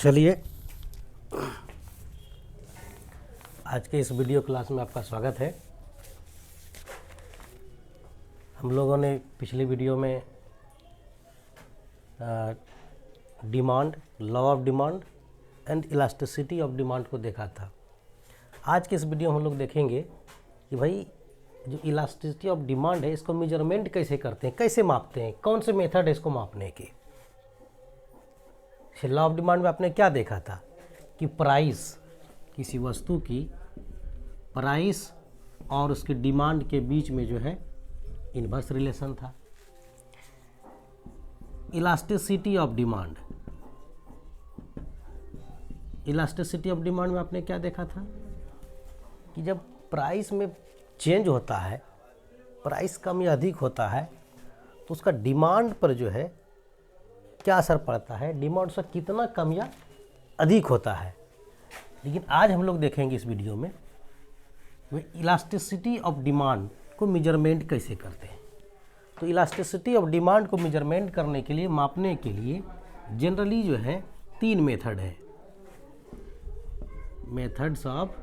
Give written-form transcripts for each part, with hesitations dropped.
चलिए, आज के इस वीडियो क्लास में आपका स्वागत है। हम लोगों ने पिछली वीडियो में demand, law of demand and elasticity of demand को देखा था। आज के इस वीडियो में हम लोग देखेंगे कि भाई जो इलास्टिसिटी ऑफ डिमांड है इसको मेजरमेंट कैसे करते हैं, कैसे मापते हैं, कौन से मेथड है इसको मापने के। लॉ ऑफ डिमांड में आपने क्या देखा था कि प्राइस, किसी वस्तु की प्राइस और उसकी डिमांड के बीच में जो है इनवर्स रिलेशन था। Elasticity of demand, elasticity of demand में आपने क्या देखा था कि जब प्राइस में चेंज होता है, प्राइस कम या अधिक होता है, तो उसका डिमांड पर जो है क्या असर पड़ता है, डिमांड से कितना कम या अधिक होता है। लेकिन आज हम लोग देखेंगे इस वीडियो में इलास्टिसिटी ऑफ डिमांड को मेजरमेंट कैसे करते हैं। तो इलास्टिसिटी ऑफ डिमांड को मेजरमेंट करने के लिए, मापने के लिए जनरली जो है 3 मेथड है। Methods of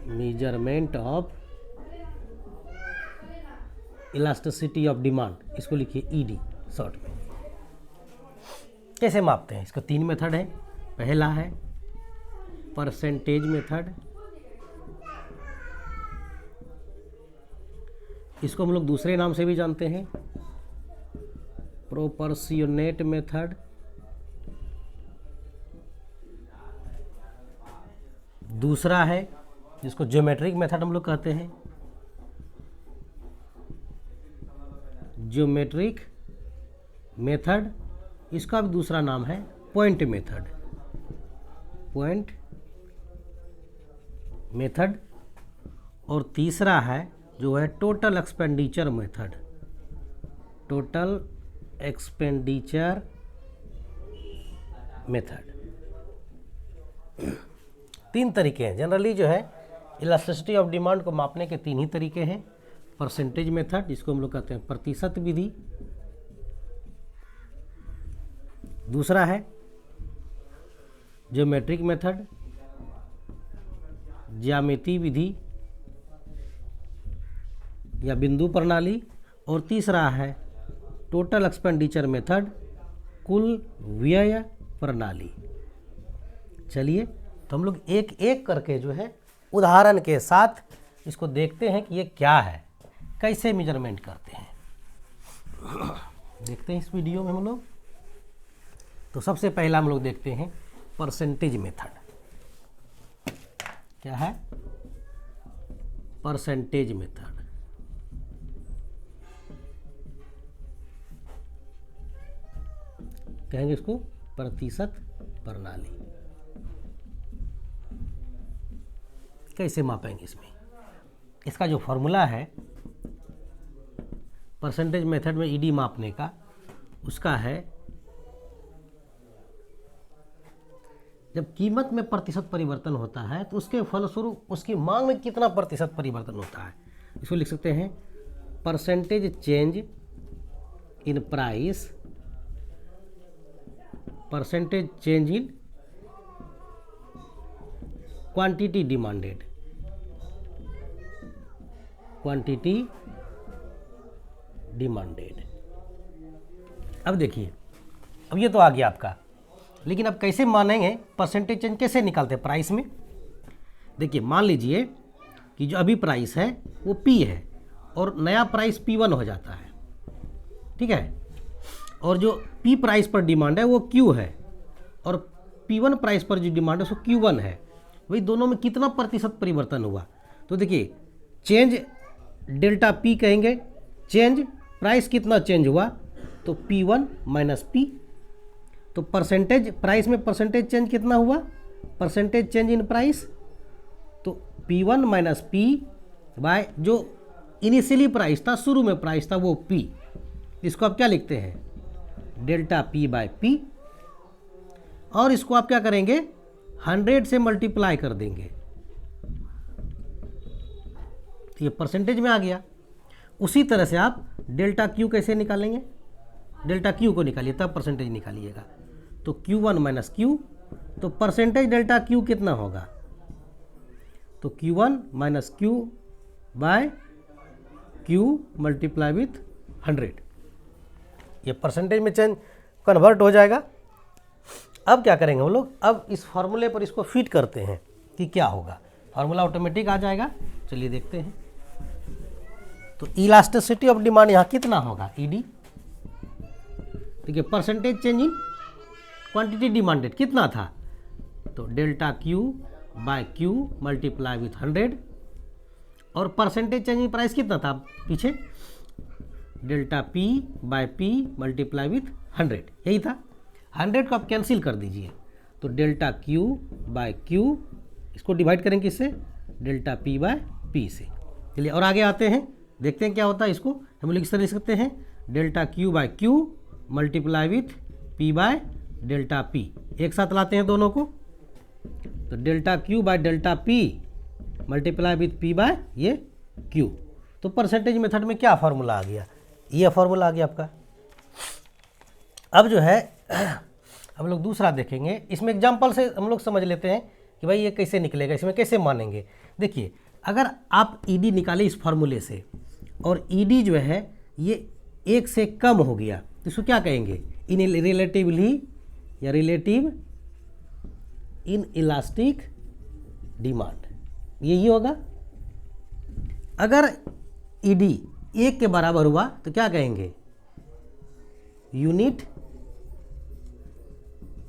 measurement of elasticity of demand, इसको लिखिए ईडी शॉर्ट में। कैसे मापते हैं, इसका 3 मेथड है। पहला है परसेंटेज मेथड, इसको हम लोग दूसरे नाम से भी जानते हैं प्रोपोर्शनेट मेथड। दूसरा है जिसको ज्योमेट्रिक मेथड हम लोग कहते हैं, ज्योमेट्रिक मेथड। इसका भी दूसरा नाम है पॉइंट मेथड, पॉइंट मेथड। और तीसरा है जो है total expenditure method, total expenditure method. 3 तरीके हैं जनरली जो है इलास्टिसिटी ऑफ डिमांड को मापने के 3 ही तरीके हैं। परसेंटेज मेथड, जिसको हम लोग कहते हैं प्रतिशत विधि। दूसरा है ज्योमेट्रिक मेथड, ज्यामिति विधि या बिंदु प्रणाली। और तीसरा है टोटल एक्सपेंडिचर मेथड, कुल व्यय प्रणाली। चलिए, तो हम लोग एक एक करके जो है उदाहरण के साथ इसको देखते हैं कि ये क्या है, कैसे मेजरमेंट करते हैं, देखते हैं इस वीडियो में हम लोग। तो सबसे पहला हम लोग देखते हैं परसेंटेज मेथड। क्या है परसेंटेज मेथड? कहेंगे इसको प्रतिशत प्रणाली। कैसे मापेंगे इसमें? इसका जो फॉर्मूला है परसेंटेज मेथड में ईडी मापने का, उसका है जब कीमत में प्रतिशत परिवर्तन होता है तो उसके फलस्वरूप उसकी मांग में कितना प्रतिशत परिवर्तन होता है। इसको लिख सकते हैं percentage change in price, percentage change in quantity demanded, quantity demanded. अब देखिए, अब ये तो आ गया आपका, लेकिन अब कैसे मानेंगे परसेंटेज चेंज, कैसे निकालते हैं प्राइस में? देखिए, मान लीजिए कि जो अभी प्राइस है वो P है और नया प्राइस P1 हो जाता है, ठीक है। और जो P प्राइस पर डिमांड है वो Q है और P1 प्राइस पर जो डिमांड है वो Q1 है। वही दोनों में कितना प्रतिशत परिवर्तन हुआ? तो देखिए, चेंज डेल्टा P कहेंगे, चेंज प्राइस कितना चेंज हुआ, तो P1 माइनस P। तो परसेंटेज प्राइस में परसेंटेज चेंज कितना हुआ, परसेंटेज चेंज इन प्राइस, तो P1 माइनस P बाय जो इनिशियली प्राइस था, शुरू में प्राइस था, वो P। इसको आप क्या लिखते हैं, डेल्टा P बाय P। और इसको आप क्या करेंगे, 100 से मल्टीप्लाई कर देंगे, तो ये परसेंटेज में आ गया। उसी तरह से आप डेल्टा Q कैसे निकालेंगे, डेल्टा क्यू को निकालिए, तब परसेंटेज निकालिएगा। तो Q1 माइनस क्यू, तो परसेंटेज डेल्टा क्यू कितना होगा? तो Q1 minus Q by Q multiply with 100, ये परसेंटेज में चेंज कन्वर्ट हो जाएगा। अब क्या करेंगे हम लोग, अब इस फॉर्मूले पर इसको फिट करते हैं कि क्या होगा। फार्मूला ऑटोमेटिक आ जाएगा, चलिए देखते हैं। तो इलास्टिसिटी ऑफ डिमांड यहाँ कितना होगा? ईडी, देखिए percentage change in quantity demanded कितना था? तो delta Q by Q multiply with 100, और परसेंटेज चेंज इन प्राइस कितना था पीछे? Delta P by P multiply with 100, यही था। 100 को आप कैंसिल कर दीजिए, तो डेल्टा क्यू बाय क्यू, इसको डिवाइड करेंगे किससे? डेल्टा पी बाय पी से। चलिए और आगे आते हैं, देखते हैं क्या होता है। इसको हम लोग इस तरह लिख सकते हैं, delta Q by Q multiply with P by delta P, एक साथ लाते हैं दोनों को, तो delta Q by delta P multiply with P by ये क्यू। तो परसेंटेज मेथड में क्या फार्मूला आ गया? ये फार्मूला आ गया आपका। अब जो है हम लोग दूसरा देखेंगे, इसमें एग्जाम्पल से हम लोग समझ लेते हैं कि भाई ये कैसे निकलेगा, इसमें कैसे मानेंगे। देखिए अगर आप ईडी निकालें इस फार्मूले से, और ईडी जो है ये 1 से कम हो गया, तो इसको क्या कहेंगे? इन रिलेटिवली या रिलेटिव इन इलास्टिक डिमांड, यही होगा। अगर ईडी 1 के बराबर हुआ तो क्या कहेंगे? Unit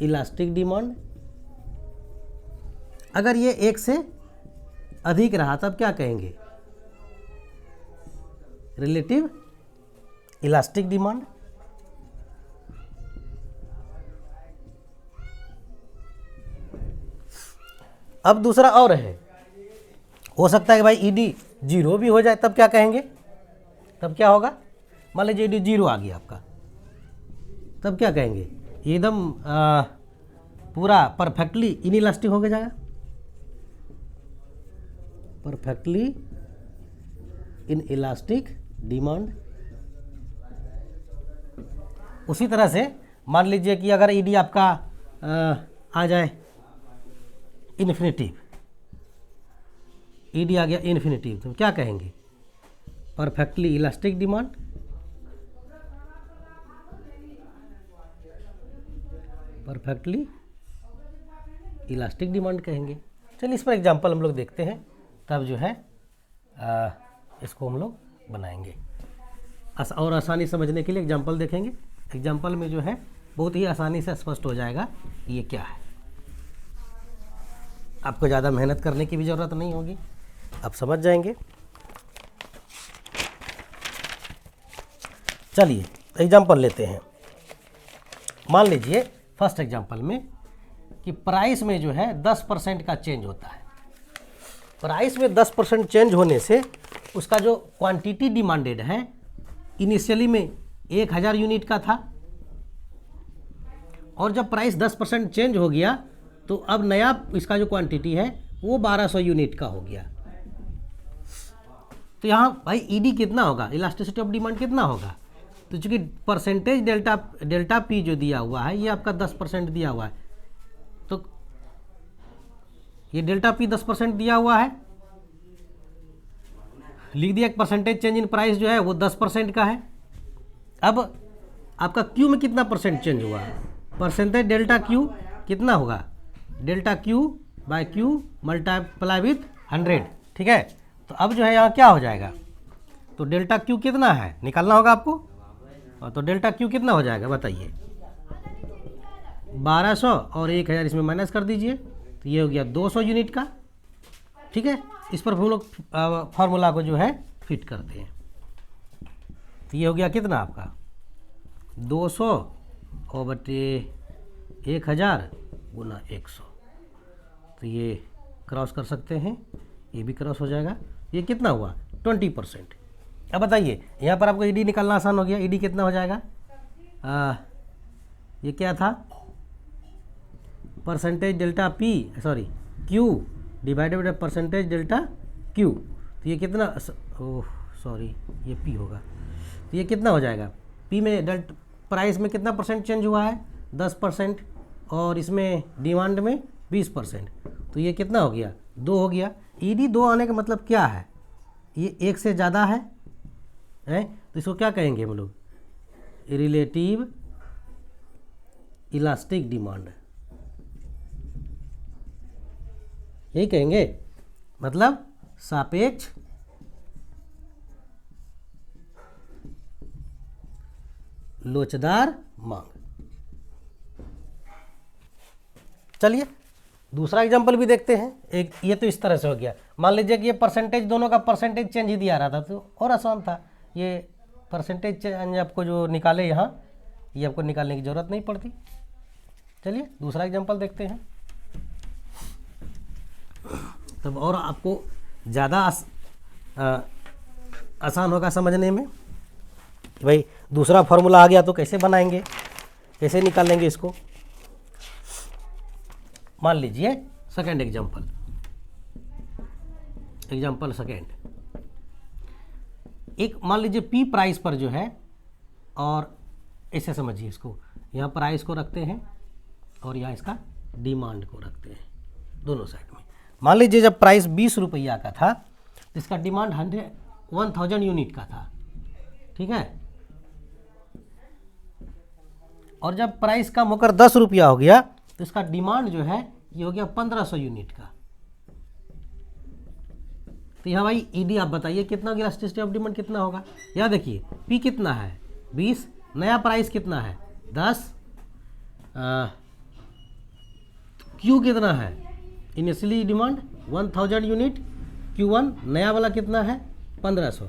elastic demand. अगर ये 1 से अधिक रहा तब क्या कहेंगे? Relative elastic demand. अब दूसरा और है, हो सकता है कि भाई ईडी 0 भी हो जाए, तब क्या कहेंगे? तब क्या होगा? मान लीजिए ईडी 0 आ गया आपका, तब क्या कहेंगे? एकदम पूरा परफेक्टली इनइलास्टिक हो जाएगा, परफेक्टली इन इलास्टिक डिमांड। उसी तरह से मान लीजिए कि अगर ईडी आपका आ जाए इन्फिनिटिव, ईडी आ गया इन्फिनिटिव, तो क्या कहेंगे? Perfectly elastic demand. Perfectly elastic demand कहेंगे। चलिए इस पर एग्जांपल हम लोग देखते हैं, तब जो है इसको हम लोग बनाएंगे। और आसानी समझने के लिए एग्जांपल देखेंगे। एग्जांपल में जो है बहुत ही आसानी से स्पष्ट हो जाएगा ये क्या है। आपको ज़्यादा मेहनत करने की भी ज़रूरत नहीं होगी, आप समझ जाएंगे। चलिए एग्जांपल लेते हैं। मान लीजिए फर्स्ट एग्जांपल में कि प्राइस में जो है 10% का चेंज होता है। प्राइस में 10% चेंज होने से उसका जो क्वांटिटी डिमांडेड है इनिशियली में 1000 यूनिट का था, और जब प्राइस 10% चेंज हो गया तो अब नया इसका जो क्वांटिटी है वो 1200 यूनिट का हो गया। तो यहाँ भाई ईडी कितना होगा? इलास्टिसिटी ऑफ डिमांड कितना होगा? तो चूंकि परसेंटेज डेल्टा पी जो दिया हुआ है ये आपका 10% दिया हुआ है, तो ये डेल्टा पी 10% दिया हुआ है, लिख दिया परसेंटेज चेंज इन प्राइस जो है वो 10% का है। अब आपका क्यू में कितना परसेंट चेंज हुआ है? परसेंटेज डेल्टा क्यू कितना होगा? Delta Q by Q multiply with 100, ठीक है। तो अब जो है यहाँ क्या हो जाएगा? तो डेल्टा क्यू कितना है निकालना होगा आपको, तो डेल्टा क्यू कितना हो जाएगा बताइए? 1200 और 1000 इसमें माइनस कर दीजिए, तो ये हो गया 200 यूनिट का, ठीक है। इस पर हम लोग फार्मूला को जो है फिट करते हैं। तो ये हो गया कितना आपका? 200 और बटे 1000 गुना 100, तो ये क्रॉस कर सकते हैं, ये भी क्रॉस हो जाएगा। ये कितना हुआ? 20%। अब बताइए यहाँ पर आपको ईडी निकालना आसान हो गया। ईडी कितना हो जाएगा? ये क्या था? Percentage delta P sorry Q divided by percentage delta Q, तो ये कितना? ओह सॉरी ये पी होगा, तो ये कितना हो जाएगा? पी में प्राइस में कितना परसेंट चेंज हुआ है, 10%, और इसमें डिमांड में 20%, तो ये कितना हो गया, 2 हो गया। ईडी 2 आने का मतलब क्या है, ये 1 से ज़्यादा है, तो इसको क्या कहेंगे हम लोग, रिलेटिव इलास्टिक डिमांड, यही कहेंगे, मतलब सापेक्ष लोचदार मांग। चलिए दूसरा एग्जांपल भी देखते हैं। एक ये तो इस तरह से हो गया, मान लीजिए कि ये परसेंटेज, दोनों का परसेंटेज चेंज ही दिया रहा था तो और आसान था, ये परसेंटेज चेंज आपको जो निकाले यहाँ, ये आपको निकालने की ज़रूरत नहीं पड़ती। चलिए दूसरा एग्जांपल देखते हैं, तब और आपको ज़्यादा आसान होगा समझने में। भाई दूसरा फॉर्मूला आ गया तो कैसे बनाएंगे, कैसे निकालेंगे इसको। मान लीजिए सेकेंड एग्जाम्पल सेकेंड, एक मान लीजिए पी प्राइस पर जो है, और ऐसे समझिए इसको, यहाँ प्राइस को रखते हैं और यहाँ इसका डिमांड को रखते हैं दोनों साइड में। मान लीजिए जब प्राइस 20 रुपया का था तो इसका डिमांड 1000 यूनिट का था, ठीक है। और जब प्राइस कम होकर 10 रुपया हो गया तो इसका डिमांड जो है ये हो गया 1500 यूनिट का। तो यहाँ भाई ईडी आप बताइए कितना होगा, इलास्टिसिटी ऑफ डिमांड कितना होगा। यहाँ देखिए पी कितना है 20, नया प्राइस कितना है 10, क्यू कितना है, इनिशियली डिमांड 1000 यूनिट, Q1 नया वाला कितना है 1500,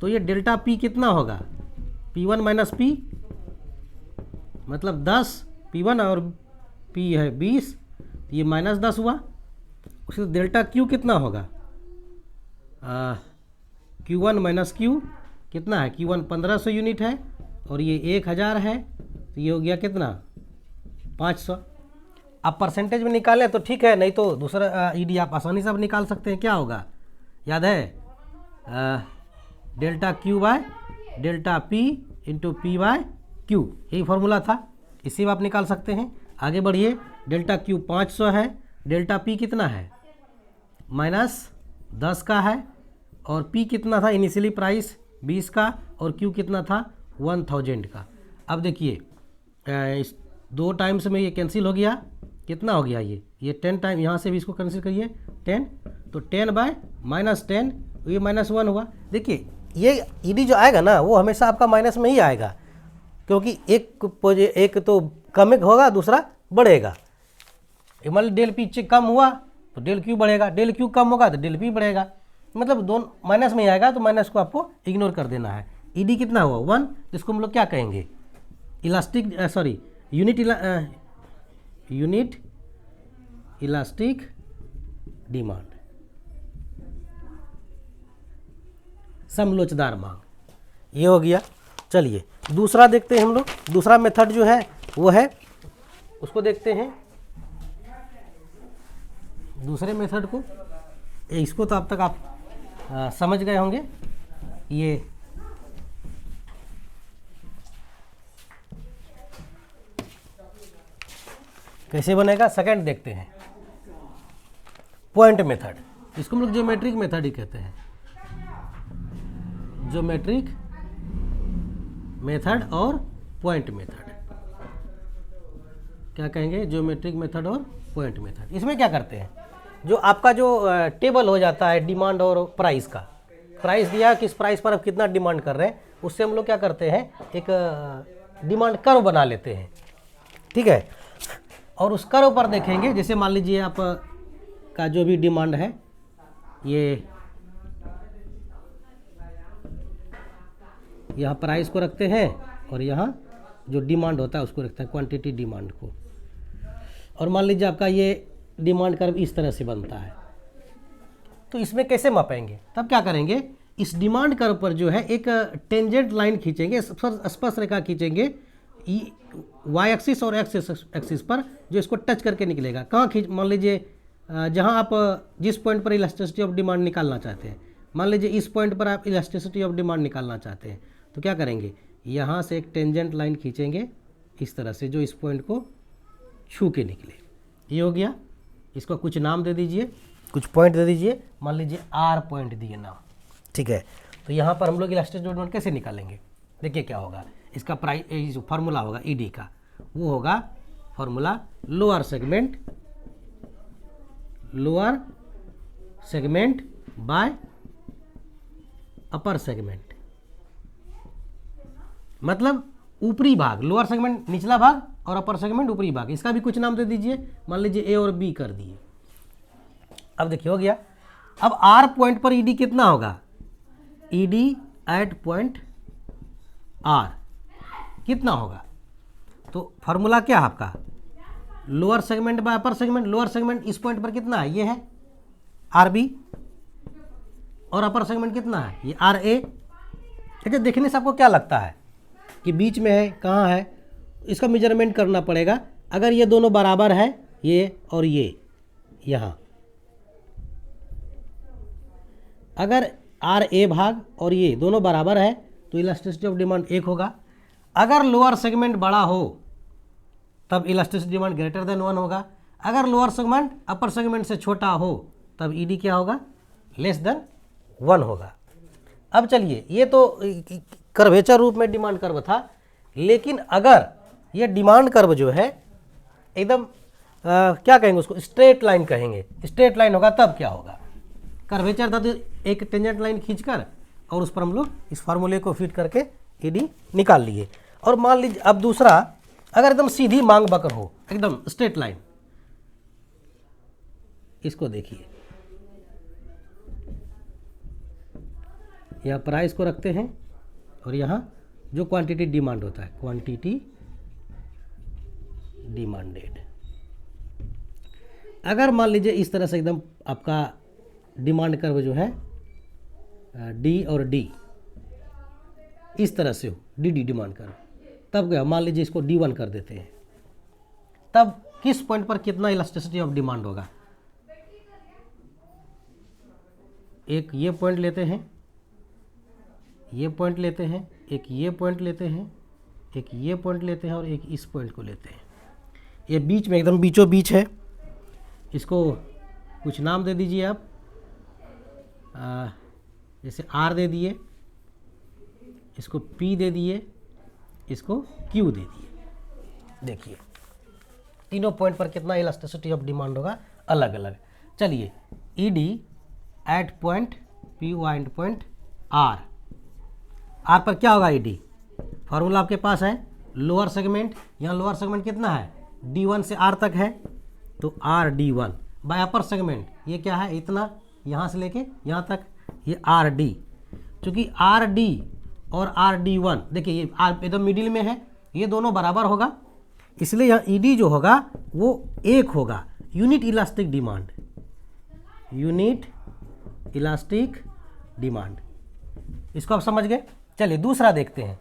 तो ये डेल्टा पी कितना होगा, P1 माइनस पी, मतलब 10 P1 और P है 20, ये माइनस 10 हुआ। उससे डेल्टा Q कितना होगा, Q1 माइनस Q कितना है, Q1 1500 यूनिट है और ये 1000 है, तो ये हो गया कितना 500। आप परसेंटेज में निकालें तो ठीक है, नहीं तो दूसरा ईडी आप आसानी से आप निकाल सकते हैं। क्या होगा याद है, delta Q by delta P into P by Q, यही फॉर्मूला था, इसी में आप निकाल सकते हैं। आगे बढ़िए, डेल्टा Q 500 है, डेल्टा P कितना है -10 का है, और P कितना था इनिशियली प्राइस 20 का, और Q कितना था 1000 का। अब देखिए इस 2 टाइम्स में ये कैंसिल हो गया, कितना हो गया ये 10 टाइम, यहाँ से भी इसको कैंसिल करिए 10, तो 10 बाय -10, ये -1 हुआ। देखिए ये ईडी जो आएगा ना वो हमेशा आपका माइनस में ही आएगा, क्योंकि एक तो कम होगा, दूसरा बढ़ेगा। मान ली डेल पी कम हुआ तो डेल क्यू बढ़ेगा, डेल क्यू कम होगा तो डेल पी बढ़ेगा, मतलब दोनों माइनस में ही आएगा, तो माइनस को आपको इग्नोर कर देना है। ईडी कितना हुआ 1, इसको हम लोग क्या कहेंगे, इलास्टिक यूनिट इलास्टिक डिमांड, समलोचदार मांग, ये हो गया। चलिए दूसरा देखते हैं हम लोग, दूसरा मेथड जो है वो है, उसको देखते हैं दूसरे मेथड को। इसको तो अब तक आप समझ गए होंगे। ये कैसे बनेगा, सेकंड देखते हैं, पॉइंट मेथड, इसको हम लोग ज्योमेट्रिक मेथड ही कहते हैं, ज्योमेट्रिक मेथड और पॉइंट मेथड, क्या कहेंगे, ज्योमेट्रिक मेथड और पॉइंट मेथड। इसमें क्या करते हैं, जो आपका जो टेबल हो जाता है डिमांड और प्राइस का, प्राइस दिया किस प्राइस पर आप कितना डिमांड कर रहे हैं, उससे हम लोग क्या करते हैं, एक डिमांड कर्व बना लेते हैं, ठीक है। और उस कर्व पर देखेंगे, जैसे मान लीजिए आप का जो भी डिमांड है, ये यहाँ प्राइस को रखते हैं और यहाँ जो डिमांड होता है उसको रखते हैं, क्वांटिटी डिमांड को। और मान लीजिए आपका ये डिमांड कर्व इस तरह से बनता है, तो इसमें कैसे मापेंगे, तब क्या करेंगे, इस डिमांड कर्व पर जो है एक टेंजेंट लाइन खींचेंगे, स्पर्श रेखा खींचेंगे वाई एक्सिस और एक्स एक्सिस पर, जो इसको टच करके निकलेगा। कहाँ खींच, मान लीजिए जहाँ आप जिस पॉइंट पर इलास्टिसिटी ऑफ डिमांड निकालना चाहते हैं, मान लीजिए इस पॉइंट पर आप इलास्टिसिटी ऑफ डिमांड निकालना चाहते हैं, तो क्या करेंगे, यहाँ से एक टेंजेंट लाइन खींचेंगे इस तरह से, जो इस पॉइंट को छू के निकले। ये हो गया। इसको कुछ नाम दे दीजिए, कुछ पॉइंट दे दीजिए, मान लीजिए आर पॉइंट दिए नाम, ठीक है। तो यहाँ पर हम लोग इलास्टिसिटी डिमांड कैसे निकालेंगे? देखिए क्या होगा, इसका प्राइस फार्मूला होगा ईडी का, वो होगा formula lower segment bye upper segment, मतलब ऊपरी भाग, लोअर सेगमेंट निचला भाग और अपर सेगमेंट ऊपरी भाग। इसका भी कुछ नाम दे दीजिए, मान लीजिए ए और बी कर दिए। अब देखिए हो गया। अब आर पॉइंट पर ईडी कितना होगा? ईडी एट पॉइंट आर कितना होगा? तो फार्मूला क्या है आपका? Lower segment bye upper segment. Lower segment इस पॉइंट पर कितना है? ये है आर बी, और अपर सेगमेंट कितना है? ये आर ए। ठीक है, देखने से आपको क्या लगता है कि बीच में है, कहाँ है? इसका मेजरमेंट करना पड़ेगा। अगर ये दोनों बराबर है, ये और ये यहाँ, अगर आर ए भाग और ये दोनों बराबर है तो इलास्टिसिटी ऑफ डिमांड 1 होगा। अगर लोअर सेगमेंट बड़ा हो तब इलास्टिसिटी डिमांड ग्रेटर देन 1 होगा। अगर लोअर सेगमेंट अपर सेगमेंट से छोटा हो तब ईडी क्या होगा? लेस देन 1 होगा। अब चलिए, ये तो कर्वेचर रूप में डिमांड कर्व था, लेकिन अगर ये डिमांड कर्व जो है एकदम क्या कहेंगे उसको? स्ट्रेट लाइन कहेंगे। स्ट्रेट लाइन होगा तब क्या होगा? कर्वेचर था तो एक टेंजेंट लाइन खींचकर और उस पर हम लोग इस फार्मूले को फिट करके ईडी निकाल लिए। और मान लीजिए अब दूसरा, अगर एकदम सीधी मांग बकर हो, एकदम स्ट्रेट लाइन, इसको देखिए, यहाँ प्राइस को रखते हैं और यहाँ जो क्वांटिटी डिमांड होता है, क्वांटिटी डिमांडेड। अगर मान लीजिए इस तरह से एकदम आपका डिमांड कर्व जो है डी और डी इस तरह से हो, डी डी डिमांड कर्व, तब क्या? मान लीजिए इसको D1 कर देते हैं, तब किस पॉइंट पर कितना इलास्टिसिटी ऑफ डिमांड होगा? एक ये पॉइंट लेते हैं, ये पॉइंट लेते हैं, एक ये पॉइंट लेते हैं, एक ये पॉइंट लेते हैं और एक इस पॉइंट को लेते हैं। ये बीच में एकदम बीचों बीच है। इसको कुछ नाम दे दीजिए आप, जैसे आर दे दिए, इसको पी दे दिए, इसको क्यू दे दिए। देखिए तीनों पॉइंट पर कितना इलास्टिसिटी ऑफ डिमांड होगा अलग अलग। चलिए, ED at point P and point R, R पर क्या होगा? ईडी फार्मूला आपके पास है, लोअर सेगमेंट, यहाँ लोअर सेगमेंट कितना है? D1 से आर तक है, तो are D1 bye upper segment, ये क्या है? इतना, यहाँ से लेके यहाँ तक, ये आर डी। चूँकि आर डी और आर D1 देखिए ये आर एकदम मिडिल में है, ये दोनों बराबर होगा, इसलिए यहाँ ईडी जो होगा वो 1 होगा। Unit elastic demand, unit elastic demand, इसको आप समझ गए। चलिए दूसरा देखते हैं,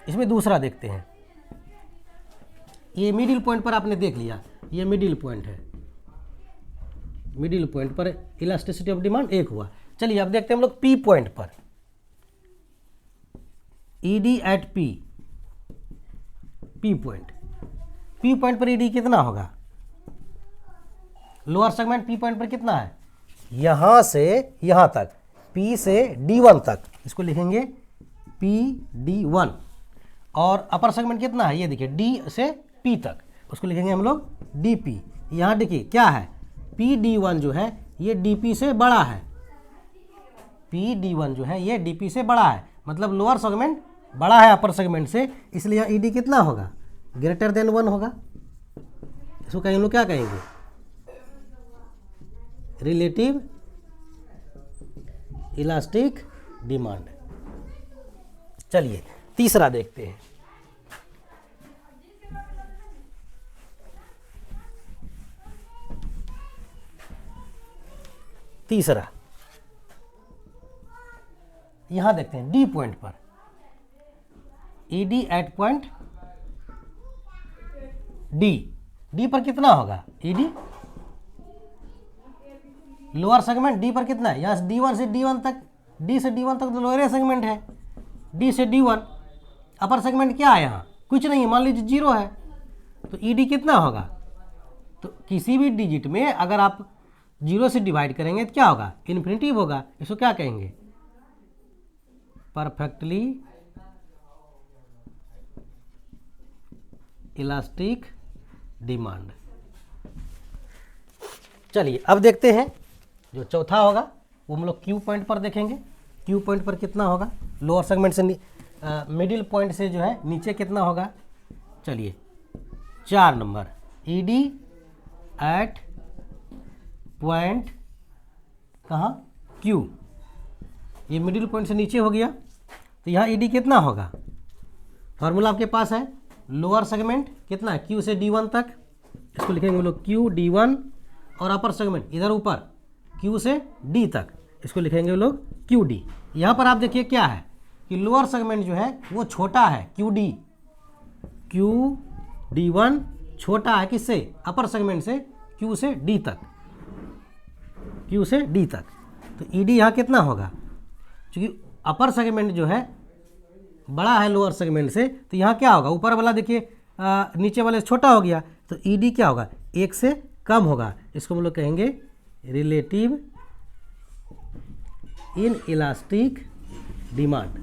इसमें दूसरा देखते हैं। ये मिडिल पॉइंट पर आपने देख लिया, ये मिडिल पॉइंट है, मिडिल पॉइंट पर इलास्टिसिटी ऑफ डिमांड 1 हुआ। चलिए अब देखते हैं हम लोग पी पॉइंट पर, ED at P, P point पर ईडी कितना होगा? लोअर सेगमेंट पी पॉइंट पर कितना है? यहां से यहां तक, पी से D1 तक, इसको लिखेंगे पी D1। और अपर सेगमेंट कितना है? ये देखिए डी से पी तक, उसको लिखेंगे हम लोग DP। यहाँ देखिए क्या है? PD1 जो है ये DP से बड़ा है, PD1 जो है ये DP से बड़ा है, मतलब लोअर सेगमेंट बड़ा है अपर सेगमेंट से, इसलिए यहाँ ईडी कितना होगा? ग्रेटर देन 1 होगा। इसको कहेंगे लोग क्या कहेंगे? Relative elastic demand. चलिए तीसरा देखते हैं। तीसरा यहां देखते हैं डी पॉइंट पर, ED at point D, D पर कितना होगा? ईडी लोअर सेगमेंट डी पर कितना है? यहाँ D1 से D1 तक डी से D1 तक तो लोअर सेगमेंट है, डी से D1। अपर सेगमेंट क्या है यहाँ, कुछ नहीं है, मान लीजिए 0 है, तो ईडी कितना होगा, तो किसी भी डिजिट में अगर आप 0 से डिवाइड करेंगे तो क्या होगा, इन्फिनिटिव होगा। इसको क्या कहेंगे, परफेक्टली इलास्टिक डिमांड। चलिए अब देखते हैं जो चौथा होगा वो हम लोग क्यू पॉइंट पर देखेंगे। क्यू पॉइंट पर कितना होगा, लोअर सेगमेंट से मिडिल पॉइंट से जो है नीचे कितना होगा। चलिए 4 नंबर, ईडी एट पॉइंट कहाँ, क्यू, ये मिडिल पॉइंट से नीचे हो गया, तो यहाँ ईडी कितना होगा, फार्मूला आपके पास है, लोअर सेगमेंट कितना, क्यू से D1 तक, इसको लिखेंगे हम लोग क्यू D1, और अपर सेगमेंट इधर ऊपर क्यू से D तक, इसको लिखेंगे हम लोग क्यू डी। यहाँ पर आप देखिए क्या है कि लोअर सेगमेंट जो है वो छोटा है, क्यू D1 छोटा है किससे, अपर सेगमेंट से, क्यू से D तक, क्यू से D तक। तो ईडी यहाँ कितना होगा, क्योंकि अपर सेगमेंट जो है बड़ा है लोअर सेगमेंट से, तो यहाँ क्या होगा, ऊपर वाला देखिए नीचे वाले से छोटा हो गया, तो ईडी क्या होगा, 1 से कम होगा। इसको हम लोग कहेंगे रिलेटिव इन इलास्टिक डिमांड।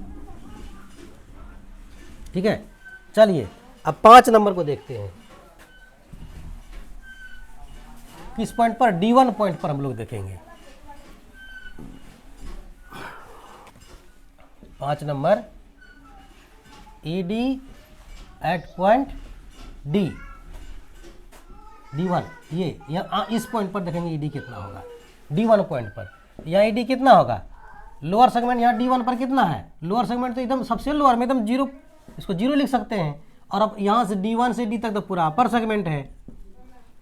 ठीक है, चलिए अब 5 नंबर को देखते हैं। किस पॉइंट पर, D1 पॉइंट पर हम लोग देखेंगे। 5 number, ED at point D1, ये यहाँ इस पॉइंट पर देखेंगे ईडी कितना होगा, D1 पॉइंट पर। यहाँ ईडी कितना होगा, लोअर सेगमेंट यहाँ D1 पर कितना है, लोअर सेगमेंट तो एकदम सबसे लोअर में एकदम 0, इसको 0 लिख सकते हैं। और अब यहाँ से D1 से D तक तो पूरा अपर सेगमेंट है।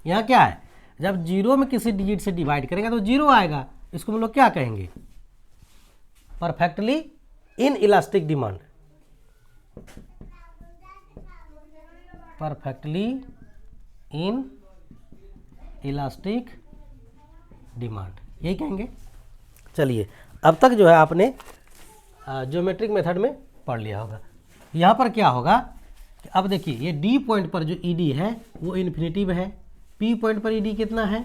यहाँ क्या है, जब 0 में किसी डिजिट से डिवाइड करेंगे तो 0 आएगा, इसको हम लोग क्या कहेंगे, perfectly in elastic demand, perfectly in elastic demand, यही कहेंगे। चलिए अब तक जो है आपने ज्योमेट्रिक मेथड में पढ़ लिया होगा। यहाँ पर क्या होगा कि अब देखिए ये डी पॉइंट पर जो ईडी है वो इन्फिनिटिव है, पी पॉइंट पर ईडी कितना है,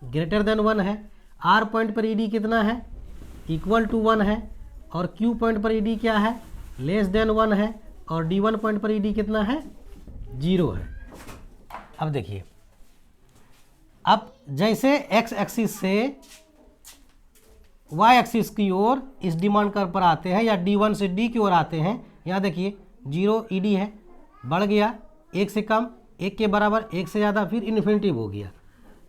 ग्रेटर देन 1 है, आर पॉइंट पर ईडी कितना है, इक्वल टू 1 है, और क्यू पॉइंट पर ईडी क्या है, लेस देन 1 है, और D1 पॉइंट पर ईडी कितना है, 0 है। अब देखिए, अब जैसे एक्स एक्सिस से वाई एक्सिस की ओर इस डिमांड कर्व पर आते हैं या D1 से D की ओर आते हैं, यहाँ देखिए 0 ईडी है, बढ़ गया 1 से कम, 1 के बराबर, 1 से ज़्यादा, फिर इन्फिनिटिव हो गया।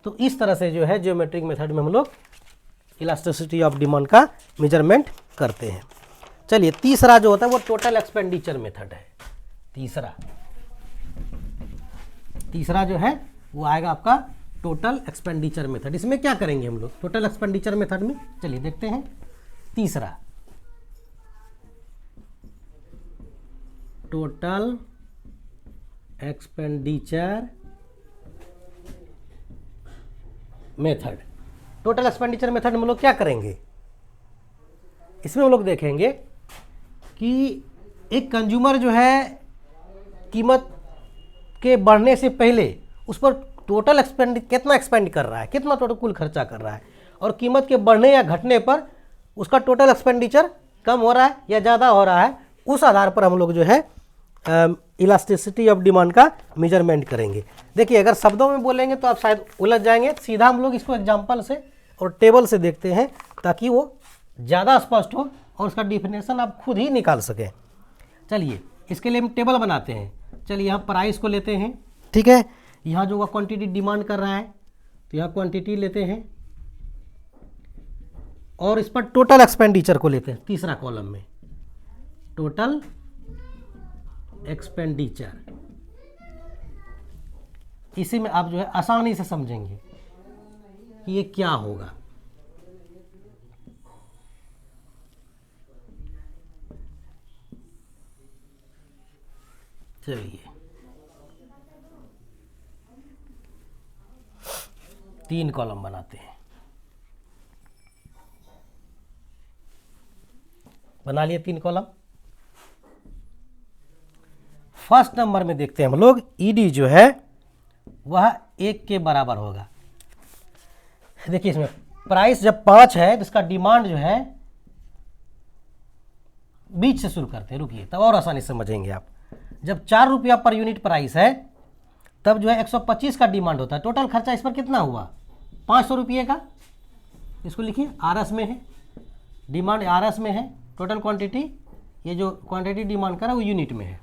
तो इस तरह से जो है ज्योमेट्रिक मेथड में हम लोग इलास्टिसिटी ऑफ डिमांड का मेजरमेंट करते हैं। चलिए तीसरा जो होता है वो टोटल एक्सपेंडिचर मेथड है। तीसरा जो है वो आएगा आपका टोटल एक्सपेंडिचर मेथड। इसमें क्या करेंगे हम लोग टोटल एक्सपेंडिचर मेथड में, चलिए देखते हैं। तीसरा, total expenditure method. Total expenditure method में हम लोग क्या करेंगे, इसमें हम लोग देखेंगे कि एक कंज्यूमर जो है कीमत के बढ़ने से पहले उस पर टोटल कितना एक्सपेंड कर रहा है, कितना टोटल कुल खर्चा कर रहा है, और कीमत के बढ़ने या घटने पर उसका टोटल एक्सपेंडिचर कम हो रहा है या ज़्यादा हो रहा है, उस आधार पर हम लोग जो है इलास्टिसिटी ऑफ डिमांड का मेजरमेंट करेंगे। देखिए अगर शब्दों में बोलेंगे तो आप शायद उलझ जाएंगे, सीधा हम लोग इसको एग्जाम्पल से और टेबल से देखते हैं ताकि वो ज़्यादा स्पष्ट हो और उसका डिफिनेशन आप खुद ही निकाल सकें। चलिए इसके लिए हम टेबल बनाते हैं। चलिए यहाँ प्राइस को लेते हैं, ठीक है, यहाँ जो वह क्वांटिटी डिमांड कर रहा है तो यहाँ क्वांटिटी लेते हैं, और इस पर टोटल एक्सपेंडिचर को लेते हैं तीसरा कॉलम में, टोटल एक्सपेंडिचर। इसी में आप जो है आसानी से समझेंगे कि ये क्या होगा। चलिए 3 कॉलम बनाते हैं। बना लिए 3 कॉलम। फर्स्ट नंबर में देखते हैं हम लोग, ईडी जो है वह 1 के बराबर होगा। देखिए इसमें प्राइस जब 5 है तो इसका डिमांड जो है, बीच से शुरू करते हैं, रुकिए तब और आसानी से समझेंगे आप। जब 4 रुपया पर यूनिट प्राइस है तब जो है 125 का डिमांड होता है। टोटल खर्चा इस पर कितना हुआ, 500 रुपये का। इसको लिखिए आरएस में है, डिमांड आरएस में है, टोटल क्वांटिटी, ये जो क्वांटिटी डिमांड कर रहा है वो यूनिट में है।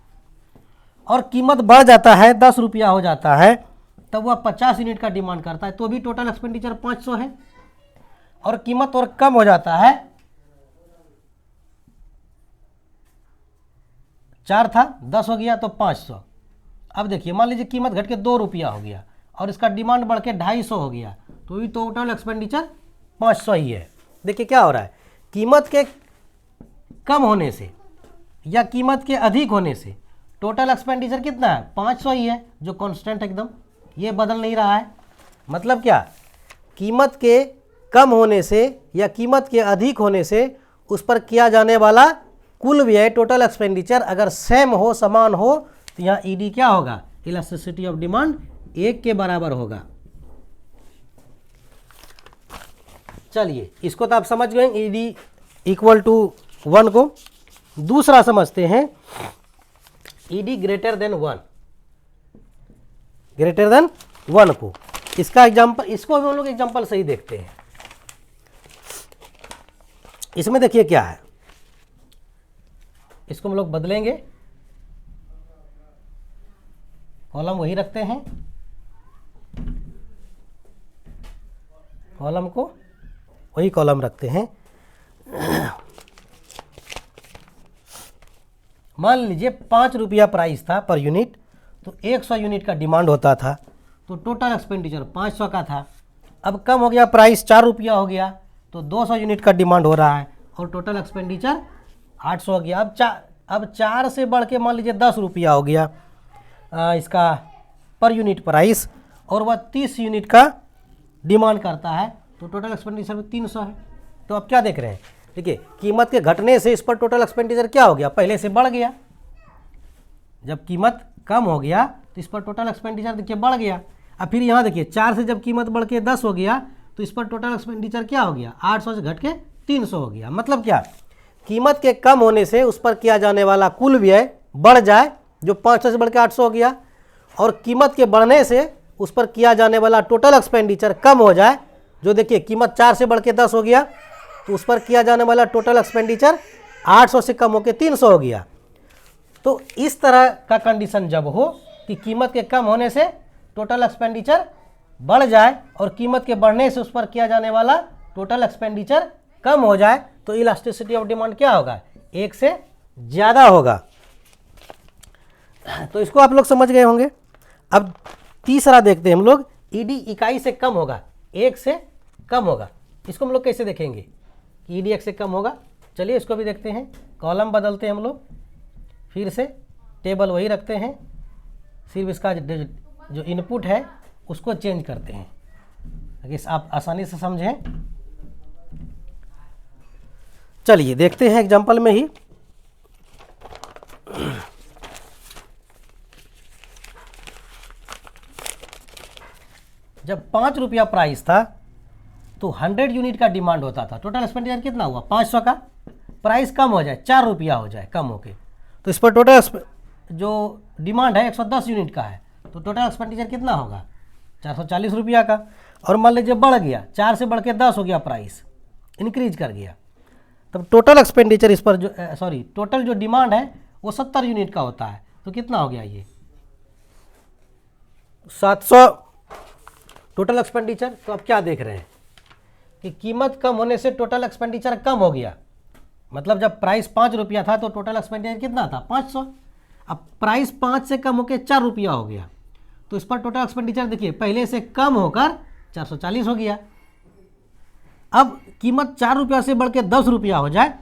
और कीमत बढ़ जाता है, 10 रुपया हो जाता है, तब वह 50 यूनिट का डिमांड करता है, तो भी टोटल एक्सपेंडिचर 500 है। और कीमत और कम हो जाता है, 4 था 10 हो गया तो 500। अब देखिए मान लीजिए कीमत घट के 2 रुपया हो गया और इसका डिमांड बढ़ के 250 हो गया, तो भी टोटल एक्सपेंडिचर 500 ही है। देखिए क्या हो रहा है, कीमत के कम होने से या कीमत के अधिक होने से टोटल एक्सपेंडिचर कितना है, 500 ही है, जो कांस्टेंट एकदम, ये बदल नहीं रहा है। मतलब क्या, कीमत के कम होने से या कीमत के अधिक होने से उस पर किया जाने वाला कुल व्यय, टोटल एक्सपेंडिचर अगर सेम हो, समान हो, तो यहाँ ईडी क्या होगा, इलास्टिसिटी ऑफ डिमांड 1 के बराबर होगा। चलिए इसको तो आप समझ गए, ईडी इक्वल टू 1 को। दूसरा समझते हैं, ED greater than 1, greater than 1 को। इसका एग्जांपल, इसको हम लोग एग्जांपल सही देखते हैं। इसमें देखिए क्या है, इसको हम लोग बदलेंगे, कॉलम वही रखते हैं, कॉलम को वही कॉलम रखते हैं। मान लीजिए 5 रुपया प्राइस था पर यूनिट, तो 100 यूनिट का डिमांड होता था, तो टोटल एक्सपेंडिचर 500 का था। अब कम हो गया, प्राइस 4 रुपया हो गया, तो 200 यूनिट का डिमांड हो रहा है और टोटल एक्सपेंडिचर 800 हो गया। अब 4 से बढ़ के मान लीजिए 10 रुपया हो गया इसका पर यूनिट प्राइस, और वह 30 यूनिट का डिमांड करता है, तो टोटल एक्सपेंडिचर 300 है। तो अब क्या देख रहे हैं, देखिए कीमत के घटने से इस पर टोटल एक्सपेंडिचर क्या हो गया, पहले से बढ़ गया। जब कीमत कम हो गया तो इस पर टोटल एक्सपेंडिचर देखिए बढ़ गया। अब फिर यहाँ देखिए 4 से जब कीमत बढ़ के 10 हो गया तो इस पर टोटल एक्सपेंडिचर क्या हो गया, 800 से घट के 300 हो गया। मतलब क्या, कीमत के कम होने से उस पर किया जाने वाला कुल व्यय बढ़ जाए, जो 500 से बढ़ के 800 हो गया, और कीमत के बढ़ने से उस पर किया जाने वाला टोटल एक्सपेंडिचर कम हो जाए, जो देखिए कीमत 4 से बढ़ के 10 हो गया, तो उस पर किया जाने वाला टोटल एक्सपेंडिचर 800 से कम होकर 300 हो गया। तो इस तरह का कंडीशन जब हो कि कीमत के कम होने से टोटल एक्सपेंडिचर बढ़ जाए और कीमत के बढ़ने से उस पर किया जाने वाला टोटल एक्सपेंडिचर कम हो जाए, तो इलास्टिसिटी ऑफ डिमांड क्या होगा, 1 से ज़्यादा होगा। तो इसको आप लोग समझ गए होंगे। अब तीसरा देखते हैं हम लोग, ईडी इकाई से कम होगा, 1 से कम होगा। इसको हम लोग कैसे देखेंगे कि ईडी 1 से कम होगा, चलिए इसको भी देखते हैं। कॉलम बदलते हैं हम लोग, फिर से टेबल वही रखते हैं, सिर्फ इसका जो इनपुट है उसको चेंज करते हैं ताकि आप आसानी से समझें। चलिए देखते हैं एग्जांपल में ही। जब 5 रुपया प्राइस था तो 100 यूनिट का डिमांड होता था, टोटल एक्सपेंडिचर कितना हुआ, 500 का। प्राइस कम हो जाए, 4 रुपया हो जाए कम होके, तो इस पर टोटल जो डिमांड है 110 यूनिट का है, तो टोटल एक्सपेंडिचर कितना होगा, 440 रुपया का। और मान लीजिए बढ़ गया, 4 से बढ़ के 10 हो गया, प्राइस इंक्रीज कर गया, तब टोटल एक्सपेंडिचर इस पर जो टोटल जो डिमांड है वो 70 यूनिट का होता है, तो कितना हो गया, ये 700 टोटल एक्सपेंडिचर। तो अब क्या देख रहे हैं कि कीमत कम होने से टोटल एक्सपेंडिचर कम हो गया। मतलब जब प्राइस 5 रुपया था तो टोटल एक्सपेंडिचर कितना था, 500। अब प्राइस 5 से कम होकर 4 रुपया हो गया, तो इस पर टोटल एक्सपेंडिचर देखिए पहले से कम होकर 440 हो गया। अब कीमत 4 रुपया से बढ़ के 10 रुपया हो जाए,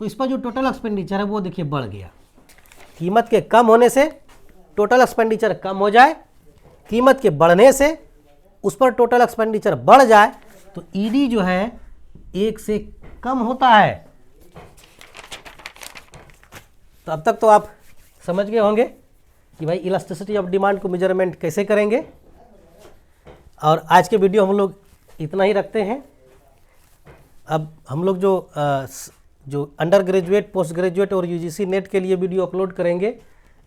तो इस पर जो टोटल एक्सपेंडिचर है वो देखिए बढ़ गया। कीमत के कम होने से टोटल एक्सपेंडिचर कम हो जाए, कीमत के बढ़ने से उस पर टोटल एक्सपेंडिचर बढ़ जाए, तो ईडी जो है 1 से कम होता है। तो अब तक तो आप समझ गए होंगे कि भाई इलास्टिसिटी ऑफ डिमांड को मेजरमेंट कैसे करेंगे। और आज के वीडियो हम लोग इतना ही रखते हैं। अब हम लोग जो अंडर ग्रेजुएट, पोस्ट ग्रेजुएट और यूजीसी नेट के लिए वीडियो अपलोड करेंगे,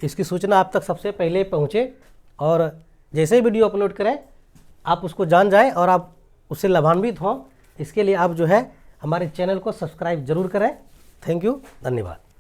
इसकी सूचना आप तक सबसे पहले पहुँचे, और जैसे ही वीडियो अपलोड करें आप उसको जान जाएं और आप उससे लाभान्वित हों। इसके लिए आप जो है हमारे चैनल को सब्सक्राइब जरूर करें। थैंक यू, धन्यवाद।